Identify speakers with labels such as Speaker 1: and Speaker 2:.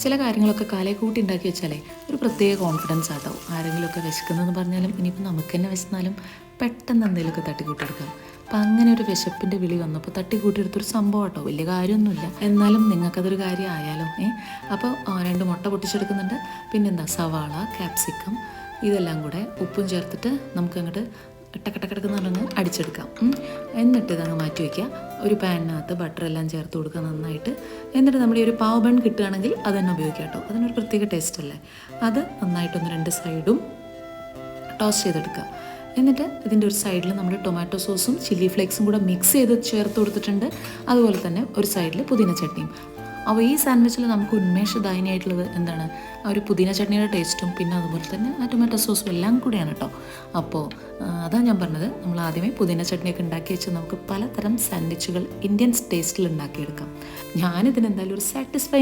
Speaker 1: ചില കാര്യങ്ങളൊക്കെ കാലേ കൂട്ടി ഉണ്ടാക്കി വെച്ചാലേ ഒരു പ്രത്യേക കോൺഫിഡൻസ് ആട്ടോ. ആരെങ്കിലുമൊക്കെ വിശക്കുന്നതെന്ന് പറഞ്ഞാലും ഇനിയിപ്പോൾ നമുക്ക് തന്നെ വിശന്നാലും പെട്ടെന്ന് എന്തെങ്കിലുമൊക്കെ തട്ടിക്കൂട്ടിയെടുക്കാം. അപ്പം അങ്ങനെ ഒരു വിശപ്പിൻ്റെ വിളി വന്നപ്പോൾ തട്ടിക്കൂട്ടിയെടുത്തൊരു സംഭവം കേട്ടോ. വലിയ കാര്യമൊന്നുമില്ല, എന്നാലും നിങ്ങൾക്കതൊരു കാര്യം ആയാലോ. അപ്പോൾ 2 മുട്ട പൊട്ടിച്ചെടുക്കുന്നുണ്ട്, പിന്നെന്താ സവാള, ക്യാപ്സിക്കം ഇതെല്ലാം കൂടെ ഉപ്പും ചേർത്തിട്ട് നമുക്ക് അങ്ങോട്ട് ടക്കടക്കിടക്കെന്ന് പറഞ്ഞ് അടിച്ചെടുക്കാം. എന്നിട്ട് ഇതങ്ങ് മാറ്റി വയ്ക്കുക. ഒരു പാനിനകത്ത് ബട്ടറെല്ലാം ചേർത്ത് കൊടുക്കുക നന്നായിട്ട്. എന്നിട്ട് നമ്മുടെ ഈ ഒരു പാവ് ബൺ കിട്ടുകയാണെങ്കിൽ അത് തന്നെ ഉപയോഗിക്കാം കേട്ടോ. അതിനൊരു പ്രത്യേക ടേസ്റ്റ് അല്ലേ. അത് നന്നായിട്ടൊന്ന് 2 സൈഡും ടോസ്റ്റ് ചെയ്തെടുക്കുക. എന്നിട്ട് ഇതിൻ്റെ ഒരു സൈഡിൽ നമ്മൾ ടൊമാറ്റോ സോസും ചില്ലി ഫ്ലേക്സും കൂടെ മിക്സ് ചെയ്ത് ചേർത്ത് കൊടുത്തിട്ടുണ്ട്. അതുപോലെ തന്നെ ഒരു സൈഡിൽ പുതിന ചട്നിയും. അപ്പോൾ ഈ സാൻഡ്വിച്ചിൽ നമുക്ക് ഉന്മേഷദായനിയായിട്ടുള്ളത് എന്താണ്, ആ ഒരു പുതിന ചട്നിയുടെ ടേസ്റ്റും പിന്നെ അതുപോലെ തന്നെ ആ ടൊമാറ്റോ സോസും എല്ലാം കൂടെയാണ് കേട്ടോ. അപ്പോൾ അതാണ് ഞാൻ പറഞ്ഞത്, നമ്മൾ ആദ്യമേ പുതിന ചട്നിയൊക്കെ ഉണ്ടാക്കി വെച്ച് നമുക്ക് പലതരം സാൻഡ്വിച്ചുകൾ ഇന്ത്യൻ ടേസ്റ്റിൽ ഉണ്ടാക്കിയെടുക്കാം. ഞാനിതിനെന്തായാലും ഒരു സാറ്റിസ്ഫൈ